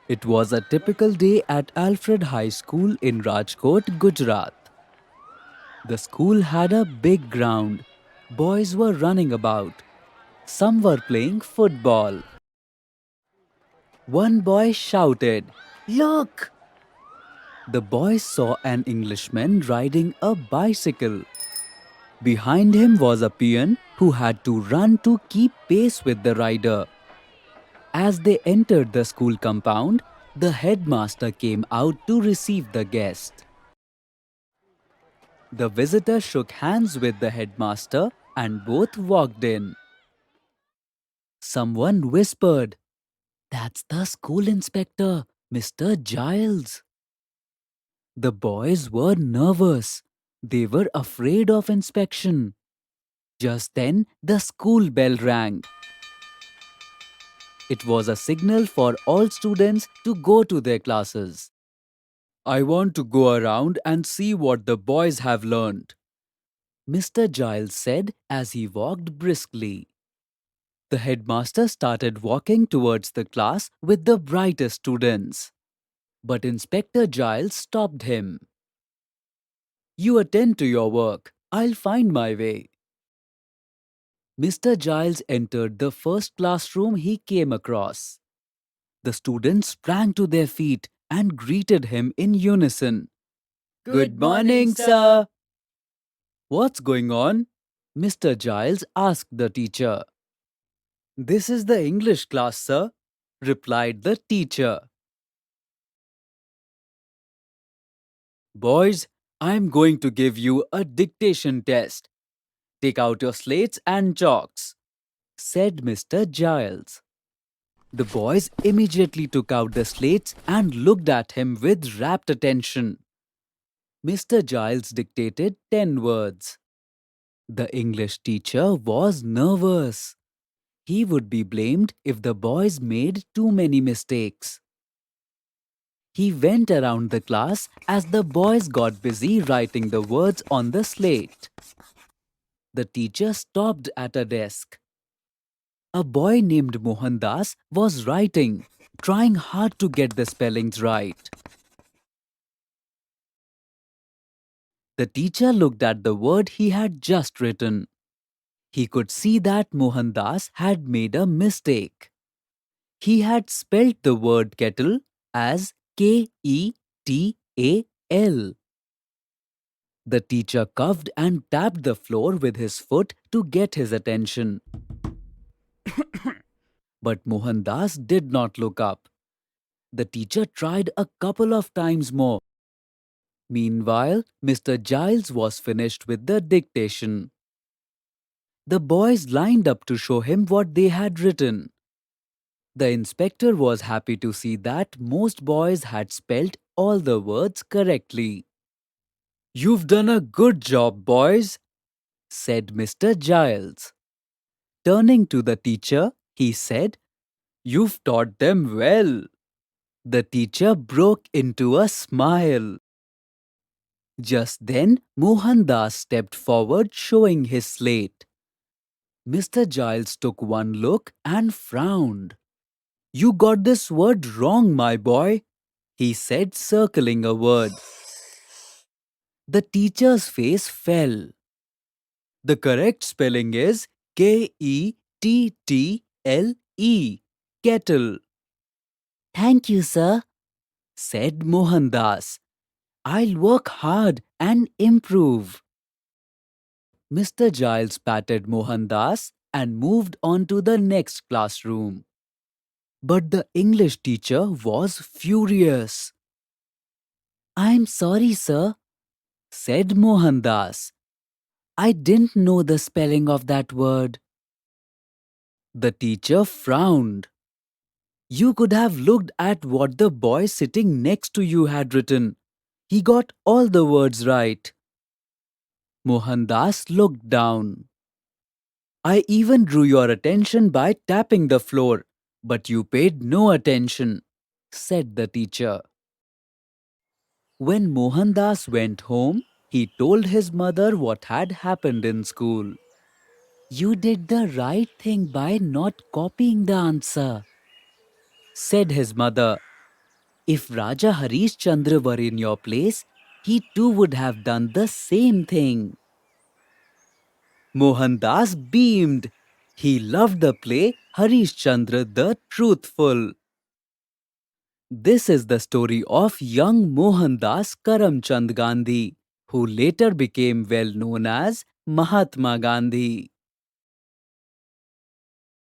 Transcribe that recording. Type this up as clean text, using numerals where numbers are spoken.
It was a typical day at Alfred High School in Rajkot, Gujarat. The school had a big ground. Boys were running about. Some were playing football. One boy shouted, "Look!" The boys saw an Englishman riding a bicycle. Behind him was a peon who had to run to keep pace with the rider. As they entered the school compound, the headmaster came out to receive the guest. The visitor shook hands with the headmaster and both walked in. Someone whispered, "That's the school inspector, Mr. Giles." The boys were nervous. They were afraid of inspection. Just then, the school bell rang. It was a signal for all students to go to their classes. "I want to go around and see what the boys have learned," Mr. Giles said as he walked briskly. The headmaster started walking towards the class with the brightest students. But Inspector Giles stopped him. "You attend to your work. I'll find my way." Mr. Giles entered the first classroom he came across. The students sprang to their feet and greeted him in unison. "Good morning, sir." "What's going on?" Mr. Giles asked the teacher. "This is the English class, sir," replied the teacher. "Boys, I'm going to give you a dictation test. Take out your slates and chalks," said Mr. Giles. The boys immediately took out the slates and looked at him with rapt attention. Mr. Giles dictated 10 words. The English teacher was nervous. He would be blamed if the boys made too many mistakes. He went around the class as the boys got busy writing the words on the slate. The teacher stopped at a desk. A boy named Mohandas was writing, trying hard to get the spellings right. The teacher looked at the word he had just written. He could see that Mohandas had made a mistake. He had spelt the word kettle as Ketal. The teacher coughed and tapped the floor with his foot to get his attention. But Mohandas did not look up. The teacher tried a couple of times more. Meanwhile, Mr. Giles was finished with the dictation. The boys lined up to show him what they had written. The inspector was happy to see that most boys had spelt all the words correctly. "You've done a good job, boys," said Mr. Giles. Turning to the teacher, he said, "You've taught them well." The teacher broke into a smile. Just then, Mohandas stepped forward showing his slate. Mr. Giles took one look and frowned. "You got this word wrong, my boy," he said, circling a word. The teacher's face fell. "The correct spelling is Kettle, kettle." "Thank you, sir," said Mohandas. "I'll work hard and improve." Mr. Giles patted Mohandas and moved on to the next classroom. But the English teacher was furious. "I'm sorry, sir," said Mohandas. "I didn't know the spelling of that word." The teacher frowned. "You could have looked at what the boy sitting next to you had written. He got all the words right." Mohandas looked down. "I even drew your attention by tapping the floor, but you paid no attention," said the teacher. When Mohandas went home, he told his mother what had happened in school. "You did the right thing by not copying the answer," said his mother. If Raja Harish Chandra were in your place, he too would have done the same thing. Mohandas beamed. He loved the play Harish Chandra the Truthful. This is the story of young Mohandas Karamchand Gandhi, who later became well known as Mahatma Gandhi.